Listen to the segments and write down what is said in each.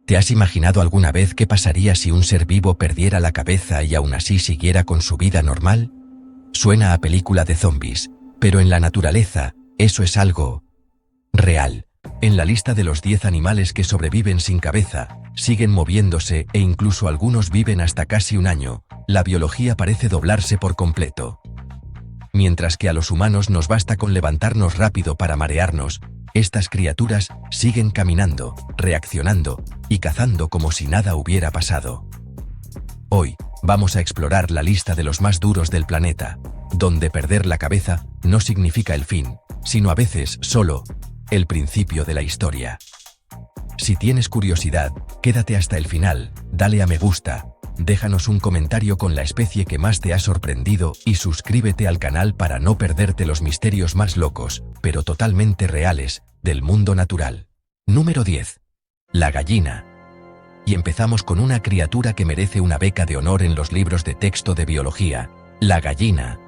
¿Te has imaginado alguna vez qué pasaría si un ser vivo perdiera la cabeza y aún así siguiera con su vida normal? Suena a película de zombies, pero en la naturaleza, eso es algo real. En la lista de los 10 animales que sobreviven sin cabeza, siguen moviéndose e incluso algunos viven hasta casi un año, la biología parece doblarse por completo. Mientras que a los humanos nos basta con levantarnos rápido para marearnos, estas criaturas siguen caminando, reaccionando y cazando como si nada hubiera pasado. Hoy, vamos a explorar la lista de los más duros del planeta, donde perder la cabeza no significa el fin, sino a veces solo el principio de la historia. Si tienes curiosidad, quédate hasta el final, dale a me gusta, déjanos un comentario con la especie que más te ha sorprendido y suscríbete al canal para no perderte los misterios más locos, pero totalmente reales, del mundo natural. Número 10. La gallina. Y empezamos con una criatura que merece una beca de honor en los libros de texto de biología, la gallina.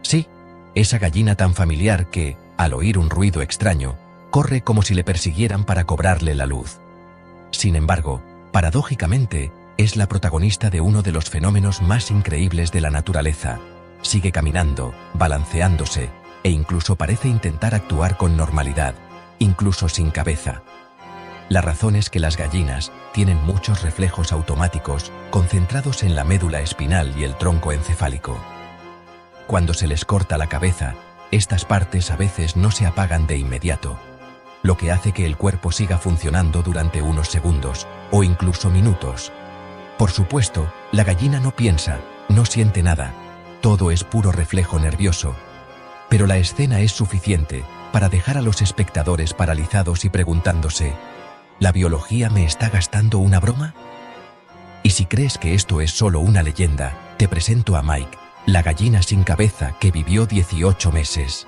Sí, esa gallina tan familiar que, al oír un ruido extraño, corre como si le persiguieran para cobrarle la luz. Sin embargo, paradójicamente, es la protagonista de uno de los fenómenos más increíbles de la naturaleza. Sigue caminando, balanceándose, e incluso parece intentar actuar con normalidad, incluso sin cabeza. La razón es que las gallinas tienen muchos reflejos automáticos concentrados en la médula espinal y el tronco encefálico. Cuando se les corta la cabeza, estas partes a veces no se apagan de inmediato, lo que hace que el cuerpo siga funcionando durante unos segundos o incluso minutos. Por supuesto, la gallina no piensa, no siente nada, todo es puro reflejo nervioso. Pero la escena es suficiente para dejar a los espectadores paralizados y preguntándose, ¿la biología me está gastando una broma? Y si crees que esto es solo una leyenda, te presento a Mike, la gallina sin cabeza que vivió 18 meses.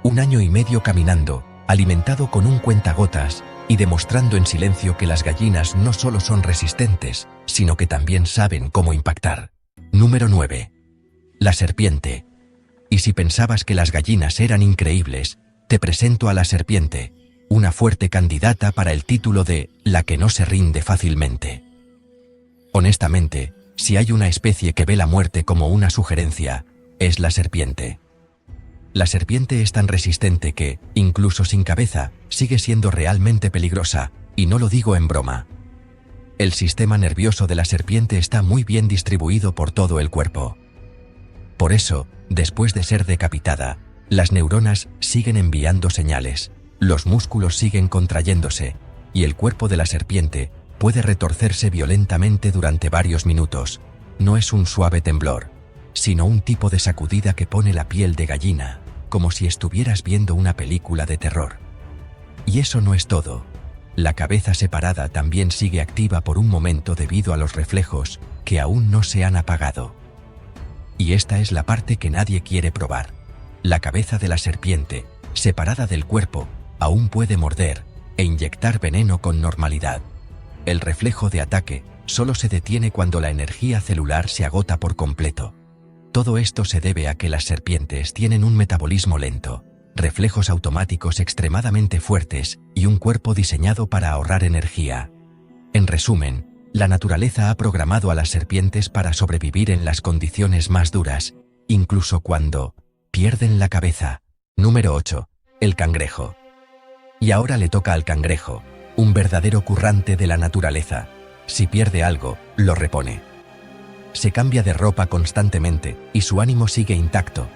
Un año y medio caminando, alimentado con un cuentagotas y demostrando en silencio que las gallinas no solo son resistentes, sino que también saben cómo impactar. Número 9. La serpiente. Y si pensabas que las gallinas eran increíbles, te presento a la serpiente, una fuerte candidata para el título de la que no se rinde fácilmente. Honestamente, si hay una especie que ve la muerte como una sugerencia, es la serpiente. La serpiente es tan resistente que, incluso sin cabeza, sigue siendo realmente peligrosa, y no lo digo en broma. El sistema nervioso de la serpiente está muy bien distribuido por todo el cuerpo. Por eso, después de ser decapitada, las neuronas siguen enviando señales, los músculos siguen contrayéndose, y el cuerpo de la serpiente puede retorcerse violentamente durante varios minutos. No es un suave temblor, sino un tipo de sacudida que pone la piel de gallina, como si estuvieras viendo una película de terror. Y eso no es todo. La cabeza separada también sigue activa por un momento debido a los reflejos que aún no se han apagado. Y esta es la parte que nadie quiere probar. La cabeza de la serpiente, separada del cuerpo, aún puede morder e inyectar veneno con normalidad. El reflejo de ataque solo se detiene cuando la energía celular se agota por completo. Todo esto se debe a que las serpientes tienen un metabolismo lento, reflejos automáticos extremadamente fuertes y un cuerpo diseñado para ahorrar energía. En resumen, la naturaleza ha programado a las serpientes para sobrevivir en las condiciones más duras, incluso cuando pierden la cabeza. Número 8. El cangrejo. Y ahora le toca al cangrejo, un verdadero currante de la naturaleza. Si pierde algo, lo repone. Se cambia de ropa constantemente y su ánimo sigue intacto.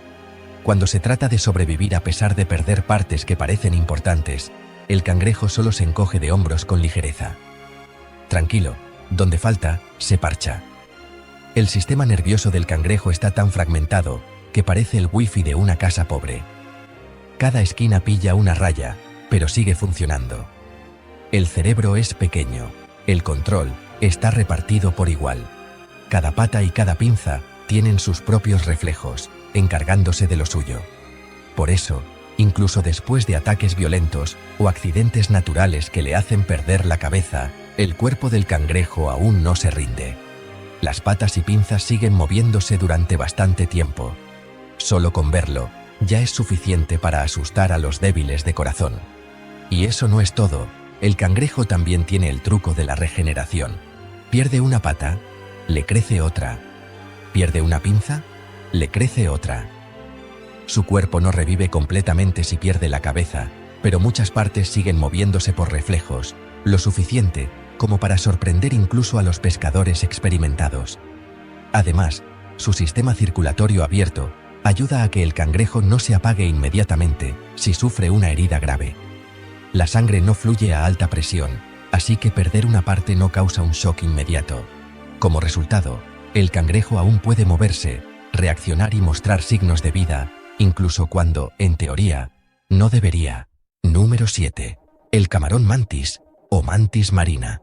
Cuando se trata de sobrevivir a pesar de perder partes que parecen importantes, el cangrejo solo se encoge de hombros con ligereza. Tranquilo, donde falta, se parcha. El sistema nervioso del cangrejo está tan fragmentado que parece el wifi de una casa pobre. Cada esquina pilla una raya, pero sigue funcionando. El cerebro es pequeño, el control está repartido por igual. Cada pata y cada pinza tienen sus propios reflejos, encargándose de lo suyo. Por eso, incluso después de ataques violentos o accidentes naturales que le hacen perder la cabeza, el cuerpo del cangrejo aún no se rinde. Las patas y pinzas siguen moviéndose durante bastante tiempo. Solo con verlo, ya es suficiente para asustar a los débiles de corazón. Y eso no es todo. El cangrejo también tiene el truco de la regeneración. Pierde una pata, le crece otra. Pierde una pinza, le crece otra. Su cuerpo no revive completamente si pierde la cabeza, pero muchas partes siguen moviéndose por reflejos, lo suficiente como para sorprender incluso a los pescadores experimentados. Además, su sistema circulatorio abierto ayuda a que el cangrejo no se apague inmediatamente si sufre una herida grave. La sangre no fluye a alta presión, así que perder una parte no causa un shock inmediato. Como resultado, el cangrejo aún puede moverse, reaccionar y mostrar signos de vida, incluso cuando, en teoría, no debería. Número 7. El camarón mantis, o mantis marina.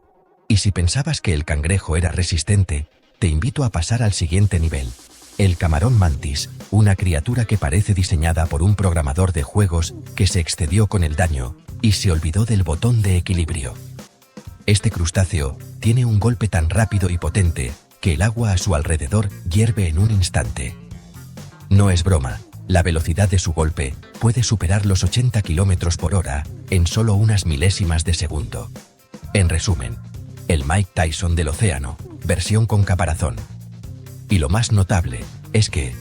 Y si pensabas que el cangrejo era resistente, te invito a pasar al siguiente nivel. El camarón mantis, una criatura que parece diseñada por un programador de juegos que se excedió con el daño y se olvidó del botón de equilibrio. Este crustáceo tiene un golpe tan rápido y potente que el agua a su alrededor hierve en un instante. No es broma, la velocidad de su golpe puede superar los 80 km/h en solo unas milésimas de segundo. En resumen, el Mike Tyson del océano, versión con caparazón. Y lo más notable es que,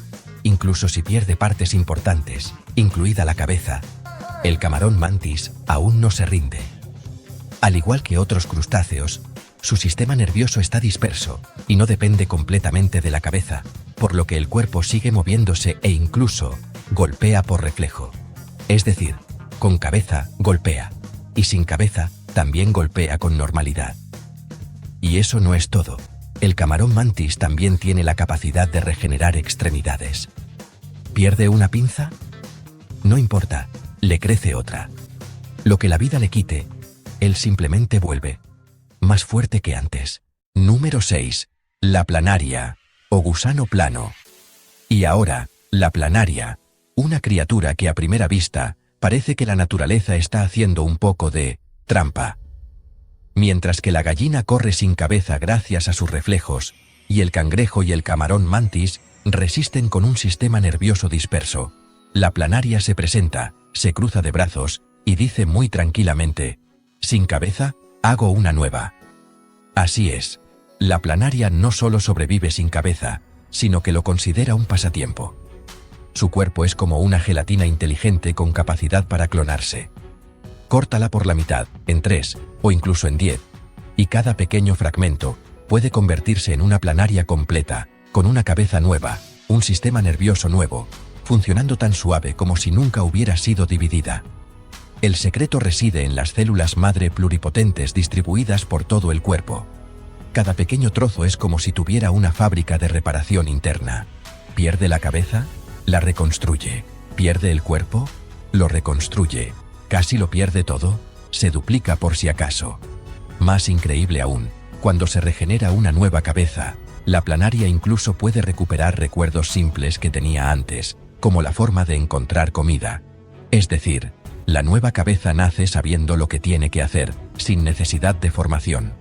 incluso si pierde partes importantes, incluida la cabeza, el camarón mantis aún no se rinde. Al igual que otros crustáceos, su sistema nervioso está disperso y no depende completamente de la cabeza, por lo que el cuerpo sigue moviéndose e incluso golpea por reflejo. Es decir, con cabeza golpea, y sin cabeza también golpea con normalidad. Y eso no es todo. El camarón mantis también tiene la capacidad de regenerar extremidades. ¿Pierde una pinza? No importa, le crece otra. Lo que la vida le quite, él simplemente vuelve, más fuerte que antes. Número 6. La planaria, o gusano plano. Y ahora, la planaria, una criatura que a primera vista parece que la naturaleza está haciendo un poco de trampa. Mientras que la gallina corre sin cabeza gracias a sus reflejos, y el cangrejo y el camarón mantis resisten con un sistema nervioso disperso, la planaria se presenta, se cruza de brazos y dice muy tranquilamente: sin cabeza, hago una nueva. Así es, la planaria no solo sobrevive sin cabeza, sino que lo considera un pasatiempo. Su cuerpo es como una gelatina inteligente con capacidad para clonarse. Córtala por la mitad, en 3, o incluso en 10, y cada pequeño fragmento puede convertirse en una planaria completa, con una cabeza nueva, un sistema nervioso nuevo, funcionando tan suave como si nunca hubiera sido dividida. El secreto reside en las células madre pluripotentes distribuidas por todo el cuerpo. Cada pequeño trozo es como si tuviera una fábrica de reparación interna. ¿Pierde la cabeza? La reconstruye. ¿Pierde el cuerpo? Lo reconstruye. ¿Casi lo pierde todo? Se duplica por si acaso. Más increíble aún, cuando se regenera una nueva cabeza, la planaria incluso puede recuperar recuerdos simples que tenía antes, como la forma de encontrar comida. Es decir, la nueva cabeza nace sabiendo lo que tiene que hacer, sin necesidad de formación.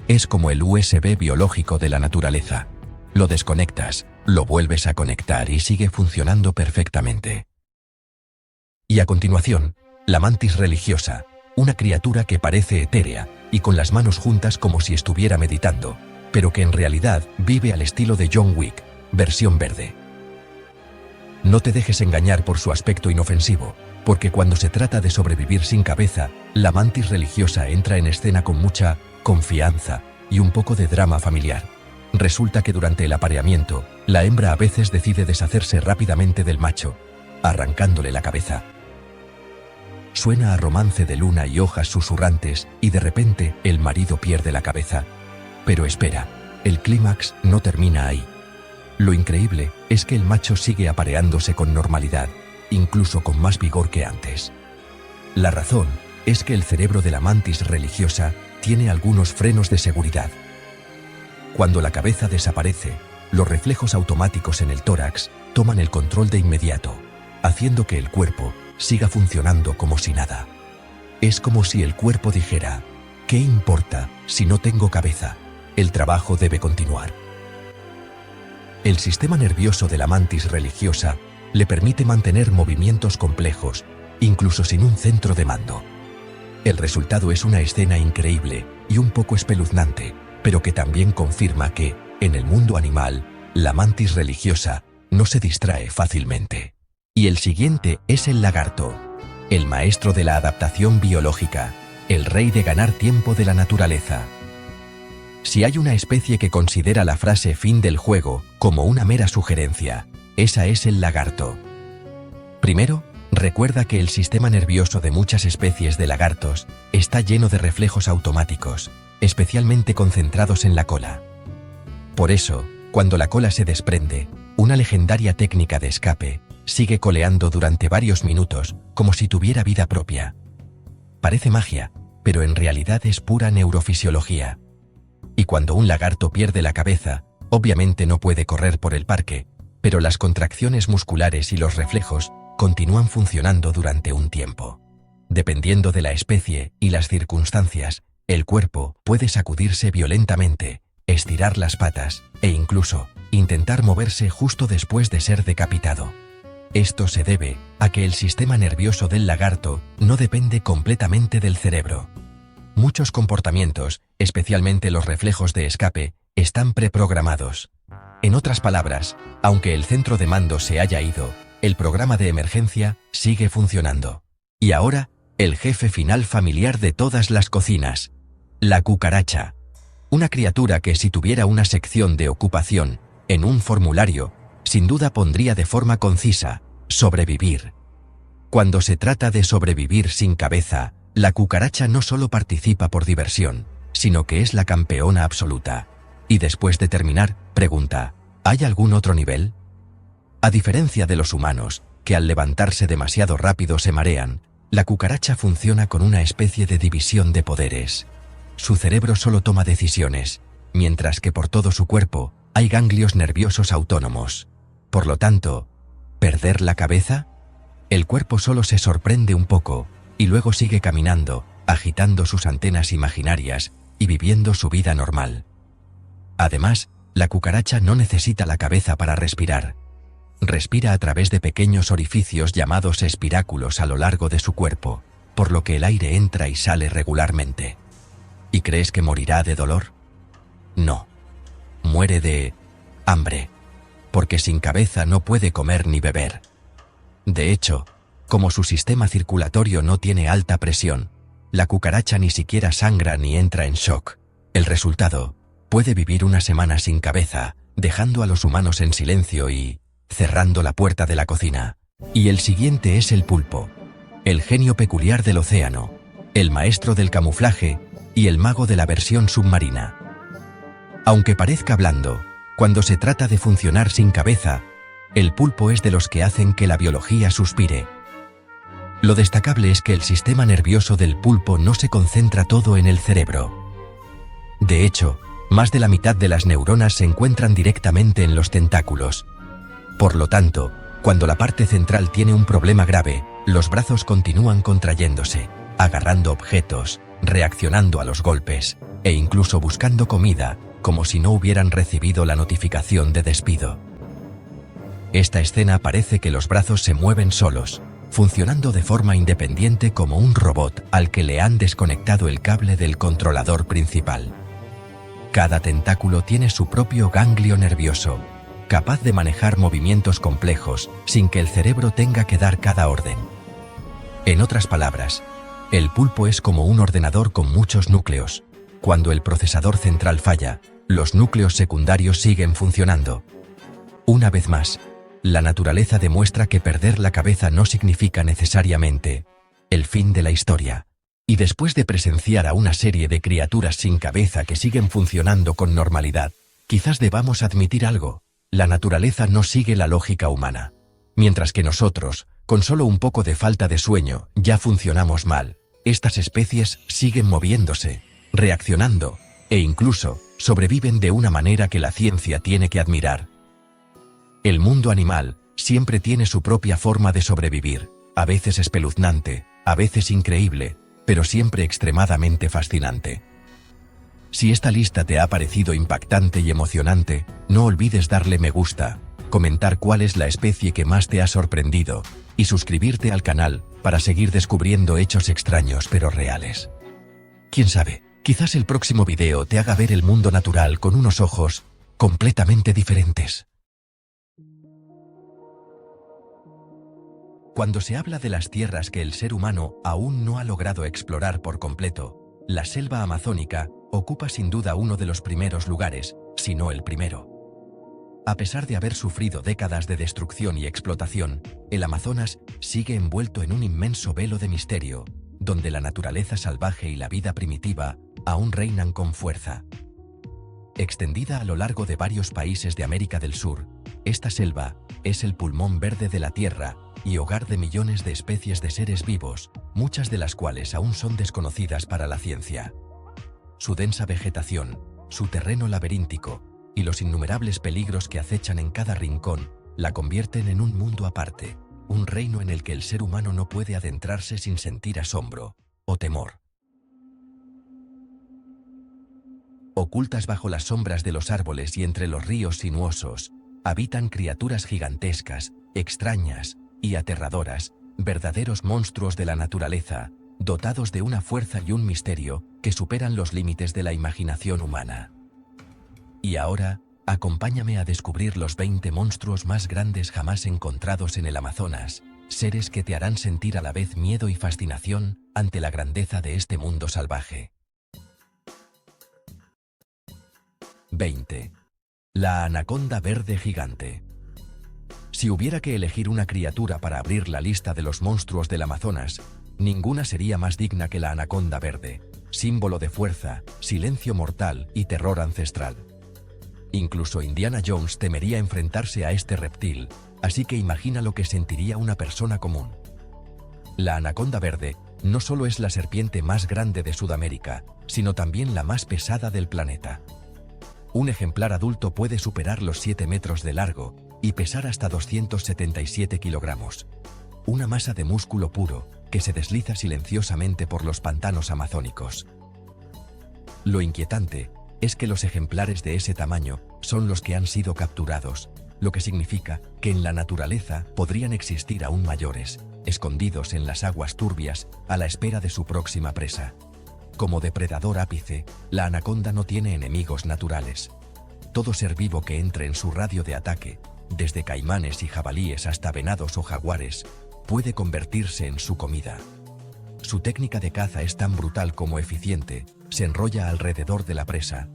Es como el USB biológico de la naturaleza. Lo desconectas, lo vuelves a conectar y sigue funcionando perfectamente. Y a continuación, la mantis religiosa, una criatura que parece etérea y con las manos juntas como si estuviera meditando, pero que en realidad vive al estilo de John Wick, versión verde. No te dejes engañar por su aspecto inofensivo, porque cuando se trata de sobrevivir sin cabeza, la mantis religiosa entra en escena con mucha confianza y un poco de drama familiar. Resulta que durante el apareamiento, la hembra a veces decide deshacerse rápidamente del macho, arrancándole la cabeza. Suena a romance de luna y hojas susurrantes y de repente el marido pierde la cabeza. Pero espera, el clímax no termina ahí. Lo increíble es que el macho sigue apareándose con normalidad, incluso con más vigor que antes. La razón es que el cerebro de la mantis religiosa tiene algunos frenos de seguridad. Cuando la cabeza desaparece, los reflejos automáticos en el tórax toman el control de inmediato, haciendo que el cuerpo siga funcionando como si nada. Es como si el cuerpo dijera: ¿qué importa si no tengo cabeza? El trabajo debe continuar. El sistema nervioso de la mantis religiosa le permite mantener movimientos complejos, incluso sin un centro de mando. El resultado es una escena increíble y un poco espeluznante, pero que también confirma que, en el mundo animal, la mantis religiosa no se distrae fácilmente. Y el siguiente es el lagarto, el maestro de la adaptación biológica, el rey de ganar tiempo de la naturaleza. Si hay una especie que considera la frase fin del juego como una mera sugerencia, esa es el lagarto. Primero, recuerda que el sistema nervioso de muchas especies de lagartos está lleno de reflejos automáticos, especialmente concentrados en la cola. Por eso, cuando la cola se desprende, una legendaria técnica de escape sigue coleando durante varios minutos como si tuviera vida propia. Parece magia, pero en realidad es pura neurofisiología. Y cuando un lagarto pierde la cabeza, obviamente no puede correr por el parque, pero las contracciones musculares y los reflejos continúan funcionando durante un tiempo. Dependiendo de la especie y las circunstancias, el cuerpo puede sacudirse violentamente, estirar las patas e incluso intentar moverse justo después de ser decapitado. Esto se debe a que el sistema nervioso del lagarto no depende completamente del cerebro. Muchos comportamientos, especialmente los reflejos de escape, están preprogramados. En otras palabras, aunque el centro de mando se haya ido, el programa de emergencia sigue funcionando. Y ahora, el jefe final familiar de todas las cocinas, la cucaracha. Una criatura que si tuviera una sección de ocupación en un formulario, sin duda pondría de forma concisa, sobrevivir. Cuando se trata de sobrevivir sin cabeza, la cucaracha no solo participa por diversión, sino que es la campeona absoluta. Y después de terminar, pregunta, ¿hay algún otro nivel? A diferencia de los humanos, que al levantarse demasiado rápido se marean, la cucaracha funciona con una especie de división de poderes. Su cerebro solo toma decisiones, mientras que por todo su cuerpo hay ganglios nerviosos autónomos. Por lo tanto, ¿perder la cabeza? El cuerpo solo se sorprende un poco y luego sigue caminando, agitando sus antenas imaginarias y viviendo su vida normal. Además, la cucaracha no necesita la cabeza para respirar. Respira a través de pequeños orificios llamados espiráculos a lo largo de su cuerpo, por lo que el aire entra y sale regularmente. ¿Y crees que morirá de dolor? No. Muere de hambre, porque sin cabeza no puede comer ni beber. De hecho, como su sistema circulatorio no tiene alta presión, la cucaracha ni siquiera sangra ni entra en shock. El resultado, puede vivir una semana sin cabeza, dejando a los humanos en silencio y cerrando la puerta de la cocina. Y el siguiente es el pulpo, el genio peculiar del océano, el maestro del camuflaje y el mago de la versión submarina. Aunque parezca blando, cuando se trata de funcionar sin cabeza, el pulpo es de los que hacen que la biología suspire. Lo destacable es que el sistema nervioso del pulpo no se concentra todo en el cerebro. De hecho, más de la mitad de las neuronas se encuentran directamente en los tentáculos. Por lo tanto, cuando la parte central tiene un problema grave, los brazos continúan contrayéndose, agarrando objetos, reaccionando a los golpes, e incluso buscando comida, como si no hubieran recibido la notificación de despido. Esta escena parece que los brazos se mueven solos, funcionando de forma independiente como un robot al que le han desconectado el cable del controlador principal. Cada tentáculo tiene su propio ganglio nervioso, capaz de manejar movimientos complejos sin que el cerebro tenga que dar cada orden. En otras palabras, el pulpo es como un ordenador con muchos núcleos. Cuando el procesador central falla, los núcleos secundarios siguen funcionando. Una vez más, la naturaleza demuestra que perder la cabeza no significa necesariamente el fin de la historia. Y después de presenciar a una serie de criaturas sin cabeza que siguen funcionando con normalidad, quizás debamos admitir algo: la naturaleza no sigue la lógica humana. Mientras que nosotros, con solo un poco de falta de sueño, ya funcionamos mal, estas especies siguen moviéndose, reaccionando, e incluso sobreviven de una manera que la ciencia tiene que admirar. El mundo animal siempre tiene su propia forma de sobrevivir, a veces espeluznante, a veces increíble, pero siempre extremadamente fascinante. Si esta lista te ha parecido impactante y emocionante, no olvides darle me gusta, comentar cuál es la especie que más te ha sorprendido, y suscribirte al canal para seguir descubriendo hechos extraños pero reales. Quién sabe, quizás el próximo video te haga ver el mundo natural con unos ojos completamente diferentes. Cuando se habla de las tierras que el ser humano aún no ha logrado explorar por completo, la selva amazónica ocupa sin duda uno de los primeros lugares, si no el primero. A pesar de haber sufrido décadas de destrucción y explotación, el Amazonas sigue envuelto en un inmenso velo de misterio, donde la naturaleza salvaje y la vida primitiva aún reinan con fuerza. Extendida a lo largo de varios países de América del Sur, esta selva es el pulmón verde de la Tierra y hogar de millones de especies de seres vivos, muchas de las cuales aún son desconocidas para la ciencia. Su densa vegetación, su terreno laberíntico y los innumerables peligros que acechan en cada rincón la convierten en un mundo aparte, un reino en el que el ser humano no puede adentrarse sin sentir asombro o temor. Ocultas bajo las sombras de los árboles y entre los ríos sinuosos, habitan criaturas gigantescas, extrañas y aterradoras, verdaderos monstruos de la naturaleza, dotados de una fuerza y un misterio que superan los límites de la imaginación humana. Y ahora, acompáñame a descubrir los 20 monstruos más grandes jamás encontrados en el Amazonas, seres que te harán sentir a la vez miedo y fascinación ante la grandeza de este mundo salvaje. 20. La anaconda verde gigante. Si hubiera que elegir una criatura para abrir la lista de los monstruos del Amazonas, ninguna sería más digna que la anaconda verde, símbolo de fuerza, silencio mortal y terror ancestral. Incluso Indiana Jones temería enfrentarse a este reptil, así que imagina lo que sentiría una persona común. La anaconda verde no solo es la serpiente más grande de Sudamérica, sino también la más pesada del planeta. Un ejemplar adulto puede superar los 7 metros de largo y pesar hasta 277 kilogramos. Una masa de músculo puro que se desliza silenciosamente por los pantanos amazónicos. Lo inquietante es que los ejemplares de ese tamaño son los que han sido capturados, lo que significa que en la naturaleza podrían existir aún mayores, escondidos en las aguas turbias a la espera de su próxima presa. Como depredador ápice, la anaconda no tiene enemigos naturales. Todo ser vivo que entre en su radio de ataque, desde caimanes y jabalíes hasta venados o jaguares, puede convertirse en su comida. Su técnica de caza es tan brutal como eficiente, se enrolla alrededor de la presa,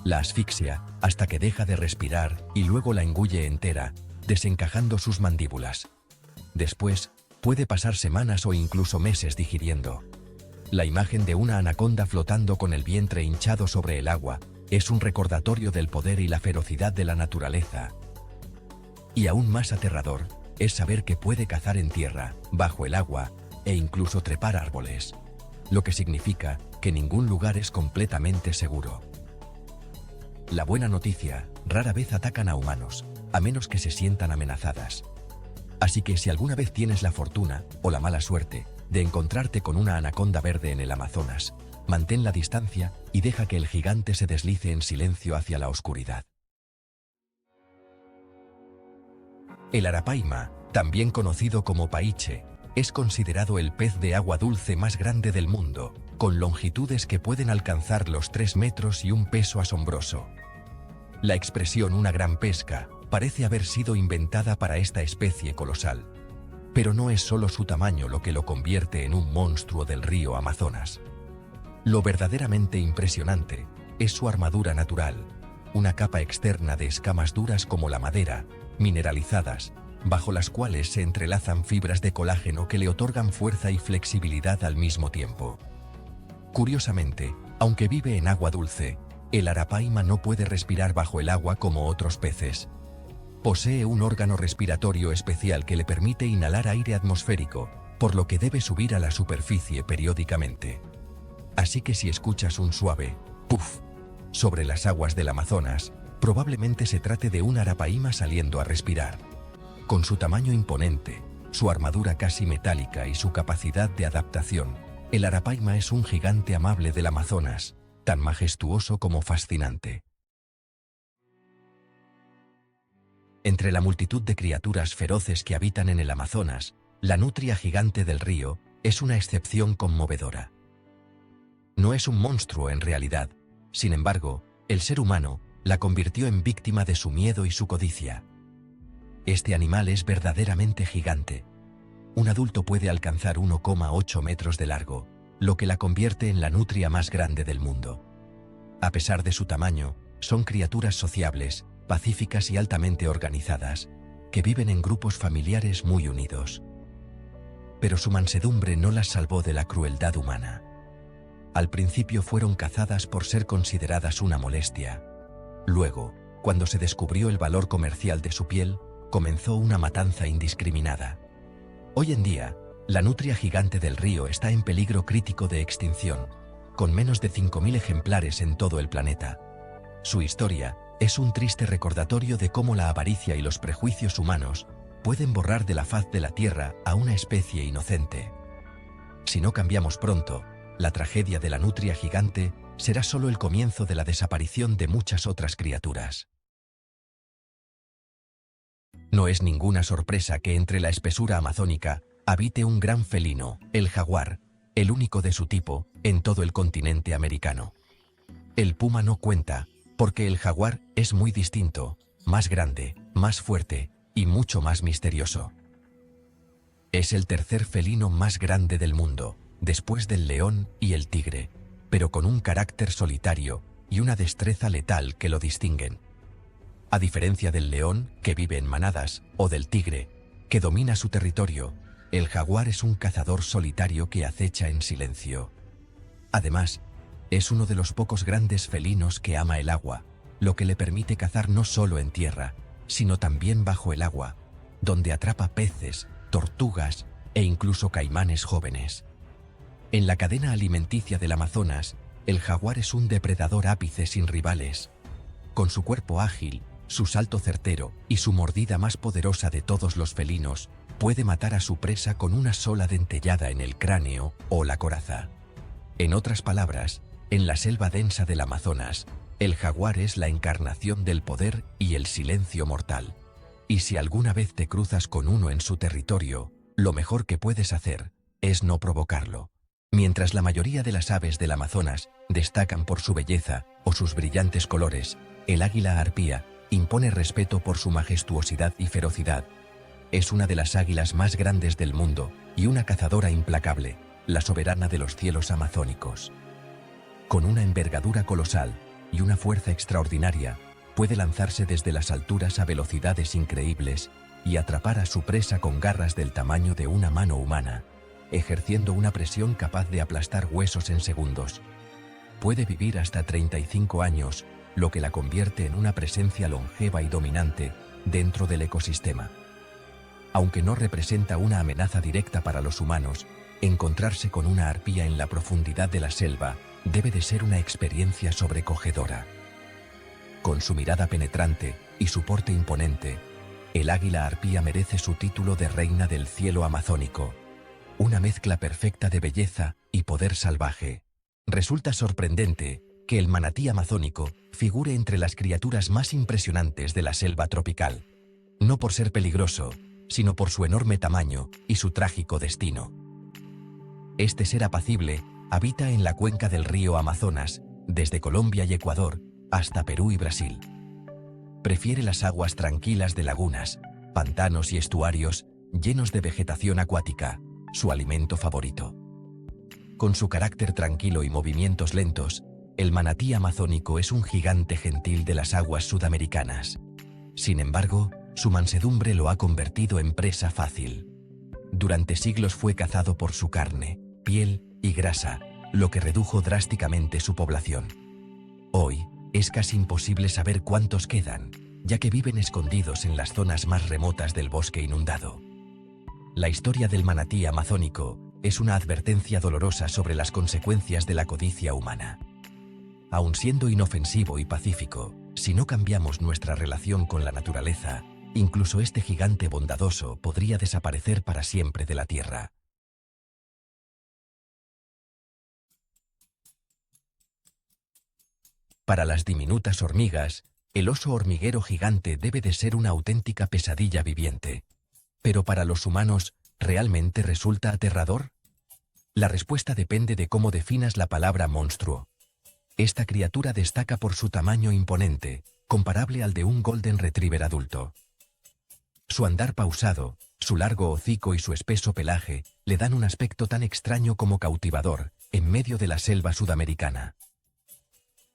la asfixia hasta que deja de respirar y luego la engulle entera, desencajando sus mandíbulas. Después, puede pasar semanas o incluso meses digiriendo. La imagen de una anaconda flotando con el vientre hinchado sobre el agua es un recordatorio del poder y la ferocidad de la naturaleza. Y aún más aterrador es saber que puede cazar en tierra, bajo el agua e incluso trepar árboles, lo que significa que ningún lugar es completamente seguro. La buena noticia, rara vez atacan a humanos, a menos que se sientan amenazadas. Así que si alguna vez tienes la fortuna o la mala suerte de encontrarte con una anaconda verde en el Amazonas, mantén la distancia y deja que el gigante se deslice en silencio hacia la oscuridad. El arapaima, también conocido como paiche, es considerado el pez de agua dulce más grande del mundo, con longitudes que pueden alcanzar los 3 metros y un peso asombroso. La expresión "una gran pesca" parece haber sido inventada para esta especie colosal. Pero no es solo su tamaño lo que lo convierte en un monstruo del río Amazonas. Lo verdaderamente impresionante es su armadura natural, una capa externa de escamas duras como la madera, mineralizadas, bajo las cuales se entrelazan fibras de colágeno que le otorgan fuerza y flexibilidad al mismo tiempo. Curiosamente, aunque vive en agua dulce, el arapaima no puede respirar bajo el agua como otros peces. Posee un órgano respiratorio especial que le permite inhalar aire atmosférico, por lo que debe subir a la superficie periódicamente. Así que si escuchas un suave "puf" sobre las aguas del Amazonas, probablemente se trate de un arapaima saliendo a respirar. Con su tamaño imponente, su armadura casi metálica y su capacidad de adaptación, el arapaima es un gigante amable del Amazonas, tan majestuoso como fascinante. Entre la multitud de criaturas feroces que habitan en el Amazonas, La nutria gigante del río es una excepción conmovedora. No es un monstruo en realidad, sin embargo, el ser humano la convirtió en víctima de su miedo y su codicia. Este animal es verdaderamente gigante. Un adulto puede alcanzar 1,8 metros de largo, lo que la convierte en la nutria más grande del mundo. A pesar de su tamaño, son criaturas sociables, pacíficas y altamente organizadas, que viven en grupos familiares muy unidos. Pero su mansedumbre no las salvó de la crueldad humana. Al principio fueron cazadas por ser consideradas una molestia. Luego, cuando se descubrió el valor comercial de su piel, comenzó una matanza indiscriminada. Hoy en día, la nutria gigante del río está en peligro crítico de extinción, con menos de 5.000 ejemplares en todo el planeta. Su historia es un triste recordatorio de cómo la avaricia y los prejuicios humanos pueden borrar de la faz de la Tierra a una especie inocente. Si no cambiamos pronto, la tragedia de la nutria gigante será solo el comienzo de la desaparición de muchas otras criaturas. No es ninguna sorpresa que entre la espesura amazónica habite un gran felino, el jaguar, el único de su tipo en todo el continente americano. El puma no cuenta, porque el jaguar es muy distinto, más grande, más fuerte y mucho más misterioso. Es el tercer felino más grande del mundo, después del león y el tigre, pero con un carácter solitario y una destreza letal que lo distinguen. A diferencia del león, que vive en manadas, o del tigre, que domina su territorio, el jaguar es un cazador solitario que acecha en silencio. Además, es uno de los pocos grandes felinos que ama el agua, lo que le permite cazar no solo en tierra, sino también bajo el agua, donde atrapa peces, tortugas e incluso caimanes jóvenes. En la cadena alimenticia del Amazonas, el jaguar es un depredador ápice sin rivales. Con su cuerpo ágil, su salto certero y su mordida más poderosa de todos los felinos, puede matar a su presa con una sola dentellada en el cráneo o la coraza. En otras palabras, en la selva densa del Amazonas, el jaguar es la encarnación del poder y el silencio mortal. Y si alguna vez te cruzas con uno en su territorio, lo mejor que puedes hacer es no provocarlo. Mientras la mayoría de las aves del Amazonas destacan por su belleza o sus brillantes colores, el águila arpía impone respeto por su majestuosidad y ferocidad. Es una de las águilas más grandes del mundo y una cazadora implacable, la soberana de los cielos amazónicos. Con una envergadura colosal y una fuerza extraordinaria, puede lanzarse desde las alturas a velocidades increíbles y atrapar a su presa con garras del tamaño de una mano humana, ejerciendo una presión capaz de aplastar huesos en segundos. Puede vivir hasta 35 años, lo que la convierte en una presencia longeva y dominante dentro del ecosistema. Aunque no representa una amenaza directa para los humanos, encontrarse con una arpía en la profundidad de la selva debe de ser una experiencia sobrecogedora. Con su mirada penetrante y su porte imponente, el águila arpía merece su título de reina del cielo amazónico, una mezcla perfecta de belleza y poder salvaje. Resulta sorprendente que el manatí amazónico figure entre las criaturas más impresionantes de la selva tropical, no por ser peligroso, sino por su enorme tamaño y su trágico destino. Este ser apacible habita en la cuenca del río Amazonas, desde Colombia y Ecuador hasta Perú y Brasil. Prefiere las aguas tranquilas de lagunas, pantanos y estuarios llenos de vegetación acuática, su alimento favorito. Con su carácter tranquilo y movimientos lentos, el manatí amazónico es un gigante gentil de las aguas sudamericanas. Sin embargo, su mansedumbre lo ha convertido en presa fácil. Durante siglos fue cazado por su carne, piel y grasa, lo que redujo drásticamente su población. Hoy, es casi imposible saber cuántos quedan, ya que viven escondidos en las zonas más remotas del bosque inundado. La historia del manatí amazónico es una advertencia dolorosa sobre las consecuencias de la codicia humana. Aun siendo inofensivo y pacífico, si no cambiamos nuestra relación con la naturaleza, incluso este gigante bondadoso podría desaparecer para siempre de la Tierra. Para las diminutas hormigas, el oso hormiguero gigante debe de ser una auténtica pesadilla viviente. Pero para los humanos, ¿realmente resulta aterrador? La respuesta depende de cómo definas la palabra monstruo. Esta criatura destaca por su tamaño imponente, comparable al de un Golden Retriever adulto. Su andar pausado, su largo hocico y su espeso pelaje le dan un aspecto tan extraño como cautivador, en medio de la selva sudamericana.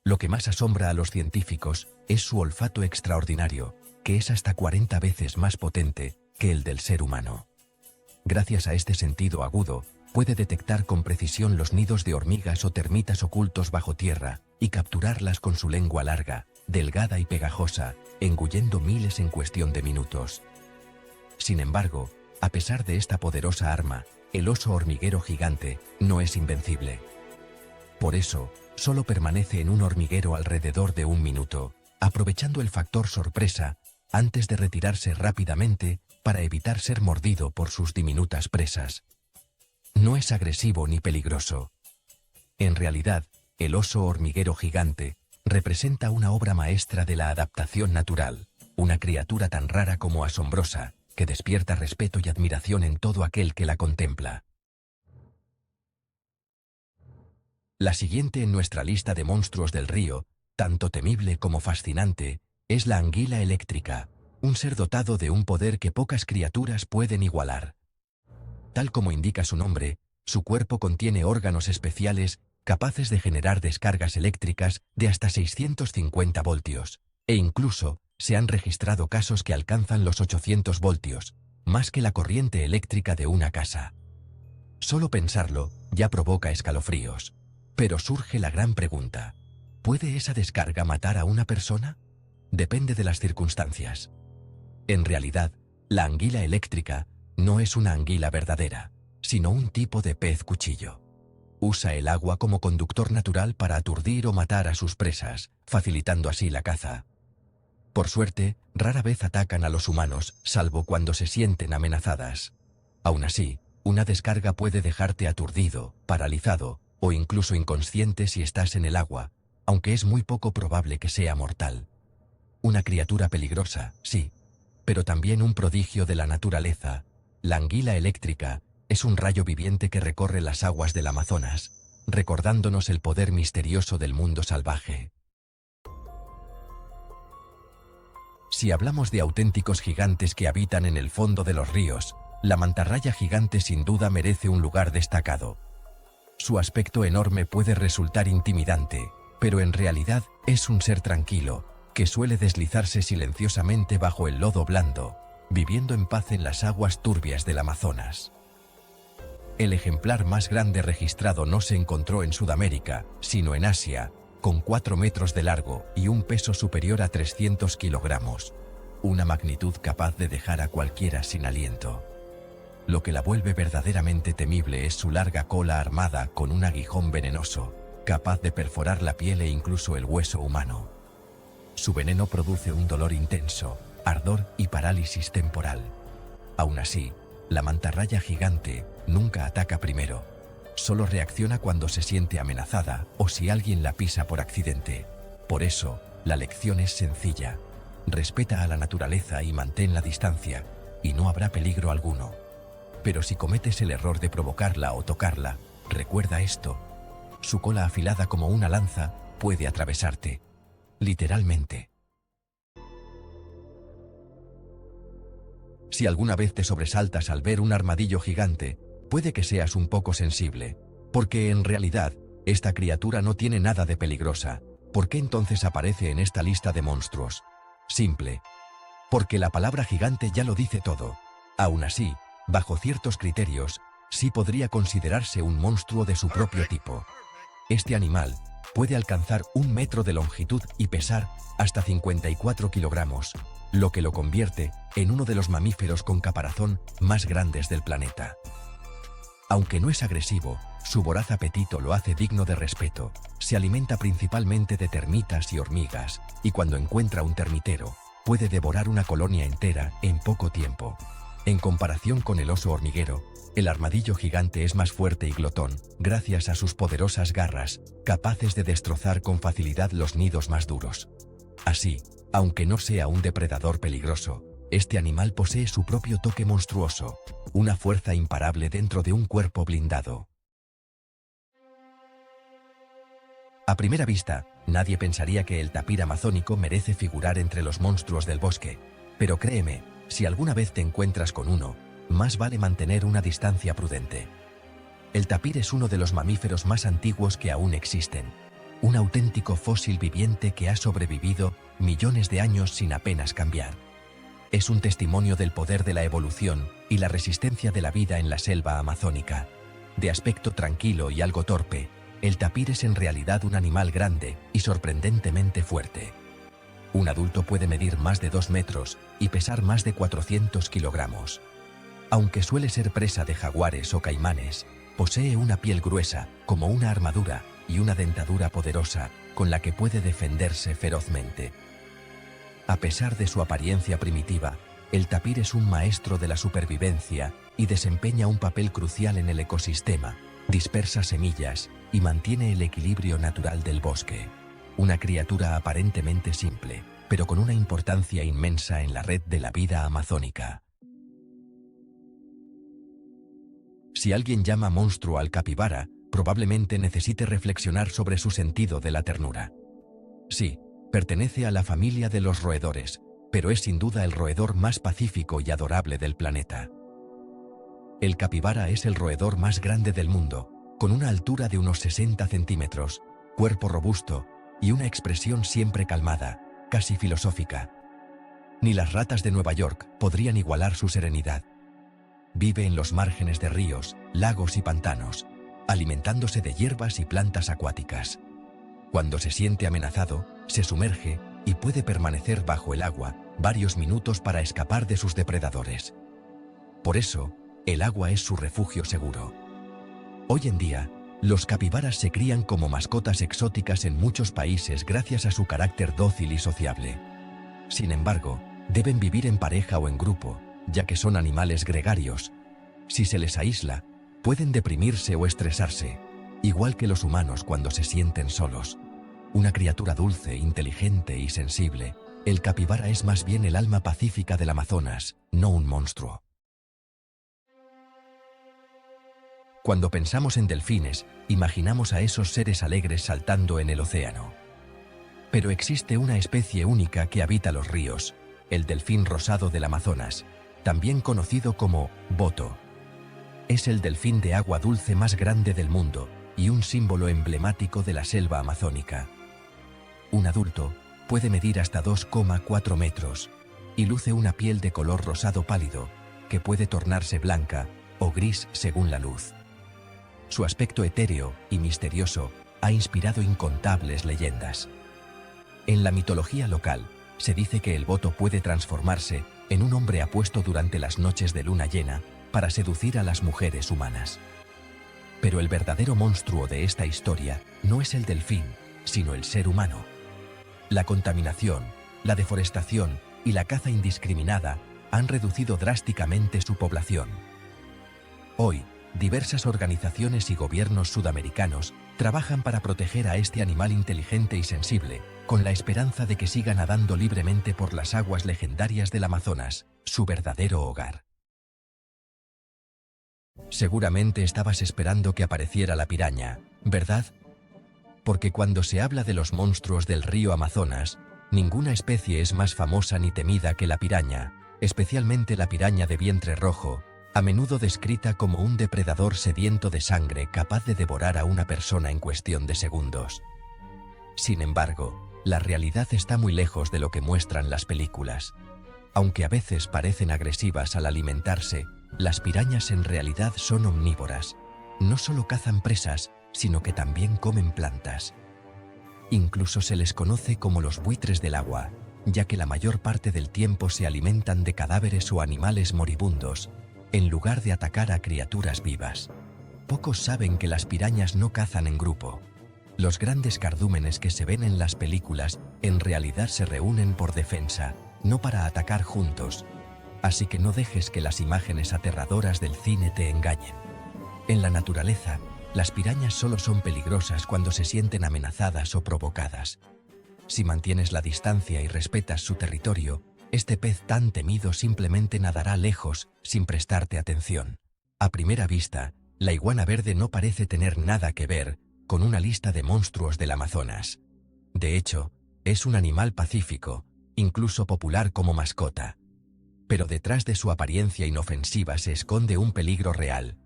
Lo que más asombra a los científicos es su olfato extraordinario, que es hasta 40 veces más potente que el del ser humano. Gracias a este sentido agudo, puede detectar con precisión los nidos de hormigas o termitas ocultos bajo tierra y capturarlas con su lengua larga, delgada y pegajosa, engullendo miles en cuestión de minutos. Sin embargo, a pesar de esta poderosa arma, el oso hormiguero gigante no es invencible. Por eso, solo permanece en un hormiguero alrededor de 1 minuto, aprovechando el factor sorpresa antes de retirarse rápidamente para evitar ser mordido por sus diminutas presas. No es agresivo ni peligroso. En realidad, el oso hormiguero gigante representa una obra maestra de la adaptación natural, una criatura tan rara como asombrosa, que despierta respeto y admiración en todo aquel que la contempla. La siguiente en nuestra lista de monstruos del río, tanto temible como fascinante, es la anguila eléctrica, un ser dotado de un poder que pocas criaturas pueden igualar. Tal como indica su nombre, su cuerpo contiene órganos especiales capaces de generar descargas eléctricas de hasta 650 voltios, e incluso se han registrado casos que alcanzan los 800 voltios, más que la corriente eléctrica de una casa. Solo pensarlo ya provoca escalofríos. Pero surge la gran pregunta: ¿puede esa descarga matar a una persona? Depende de las circunstancias. En realidad, la anguila eléctrica no es una anguila verdadera, sino un tipo de pez cuchillo. Usa el agua como conductor natural para aturdir o matar a sus presas, facilitando así la caza. Por suerte, rara vez atacan a los humanos, salvo cuando se sienten amenazadas. Aún así, una descarga puede dejarte aturdido, paralizado, o incluso inconsciente si estás en el agua, aunque es muy poco probable que sea mortal. Una criatura peligrosa, sí, pero también un prodigio de la naturaleza. La anguila eléctrica es un rayo viviente que recorre las aguas del Amazonas, recordándonos el poder misterioso del mundo salvaje. Si hablamos de auténticos gigantes que habitan en el fondo de los ríos, la mantarraya gigante sin duda merece un lugar destacado. Su aspecto enorme puede resultar intimidante, pero en realidad es un ser tranquilo, que suele deslizarse silenciosamente bajo el lodo blando, viviendo en paz en las aguas turbias del Amazonas. El ejemplar más grande registrado no se encontró en Sudamérica, sino en Asia, con 4 metros de largo y un peso superior a 300 kilogramos, una magnitud capaz de dejar a cualquiera sin aliento. Lo que la vuelve verdaderamente temible es su larga cola armada con un aguijón venenoso, capaz de perforar la piel e incluso el hueso humano. Su veneno produce un dolor intenso, ardor y parálisis temporal. Aún así, la mantarraya gigante nunca ataca primero. Solo reacciona cuando se siente amenazada o si alguien la pisa por accidente. Por eso, la lección es sencilla. Respeta a la naturaleza y mantén la distancia, y no habrá peligro alguno. Pero si cometes el error de provocarla o tocarla, recuerda esto: su cola afilada como una lanza puede atravesarte. Literalmente. Si alguna vez te sobresaltas al ver un armadillo gigante, puede que seas un poco sensible, porque en realidad, esta criatura no tiene nada de peligrosa. ¿Por qué entonces aparece en esta lista de monstruos? Simple. Porque la palabra gigante ya lo dice todo. Aún así, bajo ciertos criterios, sí podría considerarse un monstruo de su propio tipo. Este animal puede alcanzar 1 metro de longitud y pesar hasta 54 kilogramos, lo que lo convierte en uno de los mamíferos con caparazón más grandes del planeta. Aunque no es agresivo, su voraz apetito lo hace digno de respeto. Se alimenta principalmente de termitas y hormigas, y cuando encuentra un termitero, puede devorar una colonia entera en poco tiempo. En comparación con el oso hormiguero, el armadillo gigante es más fuerte y glotón, gracias a sus poderosas garras, capaces de destrozar con facilidad los nidos más duros. Así, aunque no sea un depredador peligroso, Este animal posee su propio toque monstruoso, una fuerza imparable dentro de un cuerpo blindado. A primera vista, nadie pensaría que el tapir amazónico merece figurar entre los monstruos del bosque, pero créeme, si alguna vez te encuentras con uno, más vale mantener una distancia prudente. El tapir es uno de los mamíferos más antiguos que aún existen, un auténtico fósil viviente que ha sobrevivido millones de años sin apenas cambiar. Es un testimonio del poder de la evolución y la resistencia de la vida en la selva amazónica. De aspecto tranquilo y algo torpe, el tapir es en realidad un animal grande y sorprendentemente fuerte. Un adulto puede medir más de 2 metros y pesar más de 400 kilogramos. Aunque suele ser presa de jaguares o caimanes, posee una piel gruesa, como una armadura, y una dentadura poderosa, con la que puede defenderse ferozmente. A pesar de su apariencia primitiva, el tapir es un maestro de la supervivencia y desempeña un papel crucial en el ecosistema, dispersa semillas y mantiene el equilibrio natural del bosque. Una criatura aparentemente simple, pero con una importancia inmensa en la red de la vida amazónica. Si alguien llama monstruo al capibara, probablemente necesite reflexionar sobre su sentido de la ternura. Sí, pertenece a la familia de los roedores, pero es sin duda el roedor más pacífico y adorable del planeta. El capibara es el roedor más grande del mundo, con una altura de unos 60 centímetros, cuerpo robusto y una expresión siempre calmada, casi filosófica. Ni las ratas de Nueva York podrían igualar su serenidad. Vive en los márgenes de ríos, lagos y pantanos, alimentándose de hierbas y plantas acuáticas. Cuando se siente amenazado, se sumerge y puede permanecer bajo el agua varios minutos para escapar de sus depredadores. Por eso, el agua es su refugio seguro. Hoy en día, los capibaras se crían como mascotas exóticas en muchos países gracias a su carácter dócil y sociable. Sin embargo, deben vivir en pareja o en grupo, ya que son animales gregarios. Si se les aísla, pueden deprimirse o estresarse, igual que los humanos cuando se sienten solos. Una criatura dulce, inteligente y sensible, el capibara es más bien el alma pacífica del Amazonas, no un monstruo. Cuando pensamos en delfines, imaginamos a esos seres alegres saltando en el océano. Pero existe una especie única que habita los ríos, el delfín rosado del Amazonas, también conocido como boto. Es el delfín de agua dulce más grande del mundo y un símbolo emblemático de la selva amazónica. Un adulto puede medir hasta 2,4 metros y luce una piel de color rosado pálido que puede tornarse blanca o gris según la luz. Su aspecto etéreo y misterioso ha inspirado incontables leyendas. En la mitología local, se dice que el boto puede transformarse en un hombre apuesto durante las noches de luna llena para seducir a las mujeres humanas. Pero el verdadero monstruo de esta historia no es el delfín, sino el ser humano. La contaminación, la deforestación y la caza indiscriminada han reducido drásticamente su población. Hoy, diversas organizaciones y gobiernos sudamericanos trabajan para proteger a este animal inteligente y sensible, con la esperanza de que siga nadando libremente por las aguas legendarias del Amazonas, su verdadero hogar. Seguramente estabas esperando que apareciera la piraña, ¿verdad? Porque cuando se habla de los monstruos del río Amazonas, ninguna especie es más famosa ni temida que la piraña, especialmente la piraña de vientre rojo, a menudo descrita como un depredador sediento de sangre capaz de devorar a una persona en cuestión de segundos. Sin embargo, la realidad está muy lejos de lo que muestran las películas. Aunque a veces parecen agresivas al alimentarse, las pirañas en realidad son omnívoras. No solo cazan presas, sino que también comen plantas. Incluso se les conoce como los buitres del agua, ya que la mayor parte del tiempo se alimentan de cadáveres o animales moribundos, en lugar de atacar a criaturas vivas. Pocos saben que las pirañas no cazan en grupo. Los grandes cardúmenes que se ven en las películas en realidad se reúnen por defensa, no para atacar juntos. Así que no dejes que las imágenes aterradoras del cine te engañen. En la naturaleza, las pirañas solo son peligrosas cuando se sienten amenazadas o provocadas. Si mantienes la distancia y respetas su territorio, Este pez tan temido simplemente nadará lejos sin prestarte atención. A primera vista, la iguana verde no parece tener nada que ver con una lista de monstruos del Amazonas. De hecho, es un animal pacífico, incluso popular como mascota. Pero detrás de su apariencia inofensiva se esconde un peligro real.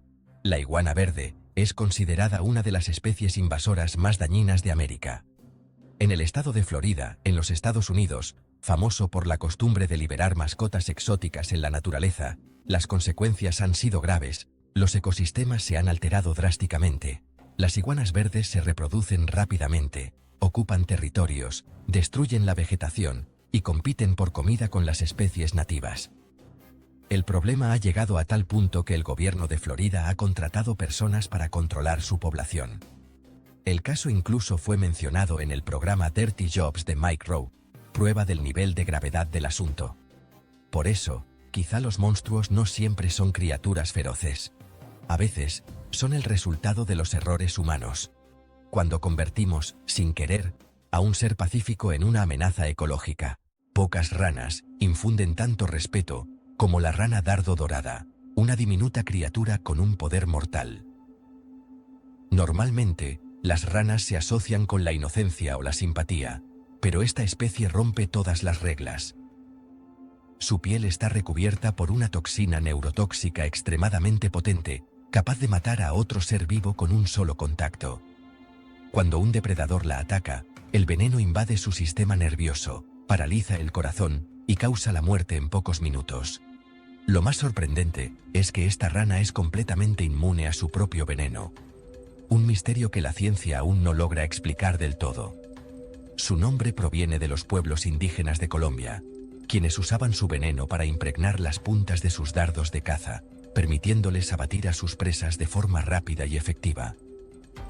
La iguana verde es considerada una de las especies invasoras más dañinas de América. En el estado de Florida, en los Estados Unidos, famoso por la costumbre de liberar mascotas exóticas en la naturaleza, las consecuencias han sido graves, los ecosistemas se han alterado drásticamente. Las iguanas verdes se reproducen rápidamente, ocupan territorios, destruyen la vegetación y compiten por comida con las especies nativas. El problema ha llegado a tal punto que el gobierno de Florida ha contratado personas para controlar su población. El caso incluso fue mencionado en el programa Dirty Jobs de Mike Rowe, prueba del nivel de gravedad del asunto. Por eso, quizá los monstruos no siempre son criaturas feroces. A veces, son el resultado de los errores humanos. Cuando convertimos, sin querer, a un ser pacífico en una amenaza ecológica. Pocas ranas infunden tanto respeto como la rana dardo dorada, una diminuta criatura con un poder mortal. Normalmente, las ranas se asocian con la inocencia o la simpatía, pero esta especie rompe todas las reglas. Su piel está recubierta por una toxina neurotóxica extremadamente potente, capaz de matar a otro ser vivo con un solo contacto. Cuando un depredador la ataca, el veneno invade su sistema nervioso, paraliza el corazón y causa la muerte en pocos minutos. Lo más sorprendente es que esta rana es completamente inmune a su propio veneno. Un misterio que la ciencia aún no logra explicar del todo. Su nombre proviene de los pueblos indígenas de Colombia, quienes usaban su veneno para impregnar las puntas de sus dardos de caza, permitiéndoles abatir a sus presas de forma rápida y efectiva.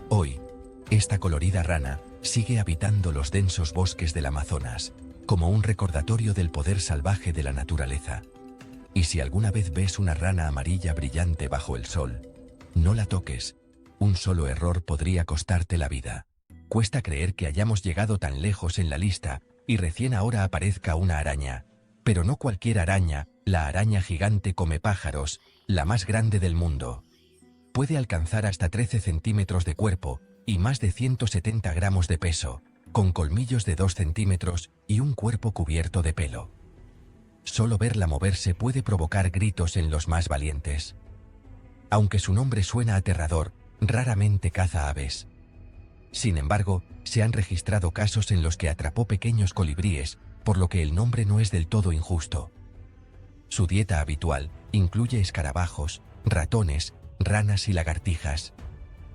Hoy, esta colorida rana sigue habitando los densos bosques del Amazonas, como un recordatorio del poder salvaje de la naturaleza. Y si alguna vez ves una rana amarilla brillante bajo el sol, no la toques. Un solo error podría costarte la vida. Cuesta creer que hayamos llegado tan lejos en la lista y recién ahora aparezca una araña. Pero no cualquier araña, la araña gigante come pájaros, la más grande del mundo. Puede alcanzar hasta 13 centímetros de cuerpo y más de 170 gramos de peso, con colmillos de 2 centímetros y un cuerpo cubierto de pelo. Solo verla moverse puede provocar gritos en los más valientes. Aunque su nombre suena aterrador, raramente caza aves. Sin embargo, se han registrado casos en los que atrapó pequeños colibríes, por lo que el nombre no es del todo injusto. Su dieta habitual incluye escarabajos, ratones, ranas y lagartijas.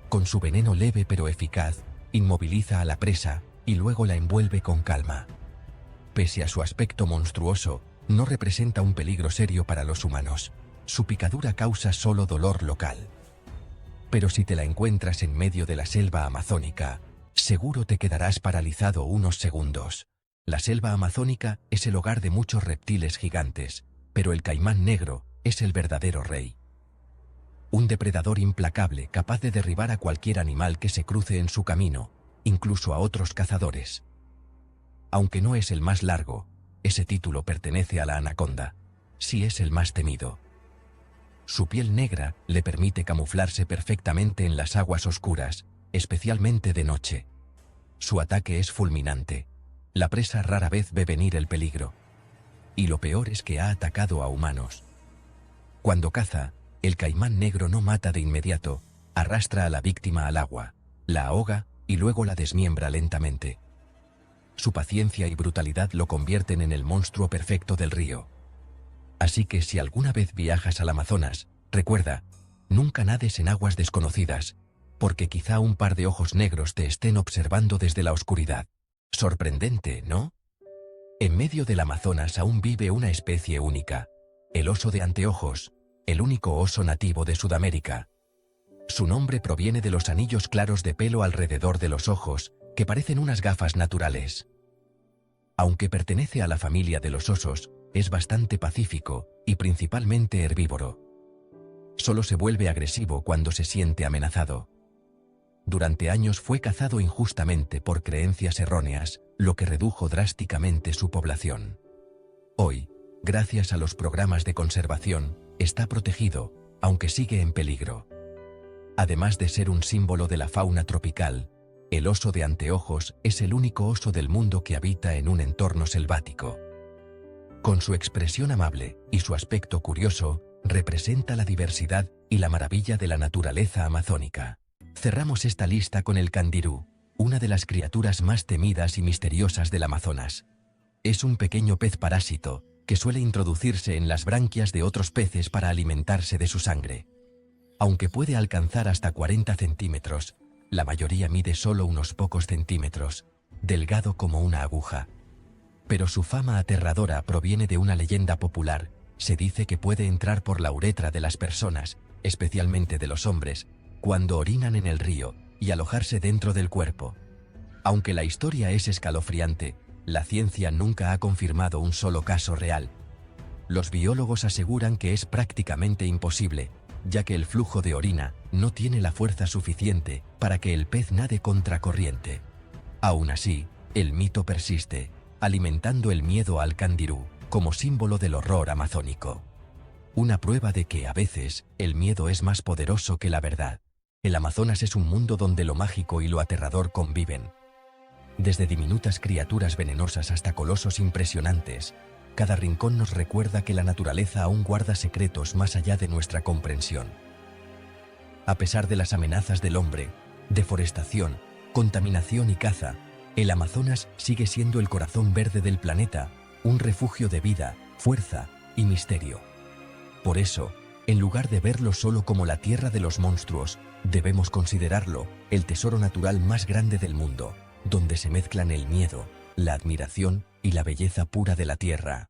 Con su veneno leve pero eficaz, inmoviliza a la presa y luego la envuelve con calma. Pese a su aspecto monstruoso, no representa un peligro serio para los humanos. Su picadura causa solo dolor local. Pero si te la encuentras en medio de la selva amazónica, seguro te quedarás paralizado unos segundos. La selva amazónica es el hogar de muchos reptiles gigantes, pero el caimán negro es el verdadero rey. Un depredador implacable capaz de derribar a cualquier animal que se cruce en su camino, incluso a otros cazadores. Aunque no es el más largo, ese título pertenece a la anaconda. Sí es el más temido. Su piel negra le permite camuflarse perfectamente en las aguas oscuras, especialmente de noche. Su ataque es fulminante. La presa rara vez ve venir el peligro. Y lo peor es que ha atacado a humanos. Cuando caza, el caimán negro no mata de inmediato, arrastra a la víctima al agua, la ahoga y luego la desmiembra lentamente. Su paciencia y brutalidad lo convierten en el monstruo perfecto del río. Así que si alguna vez viajas al Amazonas, recuerda, nunca nades en aguas desconocidas, porque quizá un par de ojos negros te estén observando desde la oscuridad. Sorprendente, ¿no? En medio del Amazonas aún vive una especie única, el oso de anteojos, el único oso nativo de Sudamérica. Su nombre proviene de los anillos claros de pelo alrededor de los ojos, que parecen unas gafas naturales. Aunque pertenece a la familia de los osos, es bastante pacífico y principalmente herbívoro. Solo se vuelve agresivo cuando se siente amenazado. Durante años fue cazado injustamente por creencias erróneas, lo que redujo drásticamente su población. Hoy, gracias a los programas de conservación, está protegido, aunque sigue en peligro. Además de ser un símbolo de la fauna tropical, el oso de anteojos es el único oso del mundo que habita en un entorno selvático. Con su expresión amable y su aspecto curioso, representa la diversidad y la maravilla de la naturaleza amazónica. Cerramos esta lista con el candirú, una de las criaturas más temidas y misteriosas del Amazonas. Es un pequeño pez parásito que suele introducirse en las branquias de otros peces para alimentarse de su sangre. Aunque puede alcanzar hasta 40 centímetros, la mayoría mide solo unos pocos centímetros, delgado como una aguja. Pero su fama aterradora proviene de una leyenda popular. Se dice que puede entrar por la uretra de las personas, especialmente de los hombres, cuando orinan en el río, y alojarse dentro del cuerpo. Aunque la historia es escalofriante, la ciencia nunca ha confirmado un solo caso real. Los biólogos aseguran que es prácticamente imposible, ya que el flujo de orina no tiene la fuerza suficiente para que el pez nade contracorriente. Aún así, el mito persiste, alimentando el miedo al candirú, como símbolo del horror amazónico. Una prueba de que, a veces, el miedo es más poderoso que la verdad. El Amazonas es un mundo donde lo mágico y lo aterrador conviven. Desde diminutas criaturas venenosas hasta colosos impresionantes, cada rincón nos recuerda que la naturaleza aún guarda secretos más allá de nuestra comprensión. A pesar de las amenazas del hombre, deforestación, contaminación y caza, el Amazonas sigue siendo el corazón verde del planeta, un refugio de vida, fuerza y misterio. Por eso, en lugar de verlo solo como la tierra de los monstruos, debemos considerarlo el tesoro natural más grande del mundo, donde se mezclan el miedo, la admiración y la belleza pura de la tierra.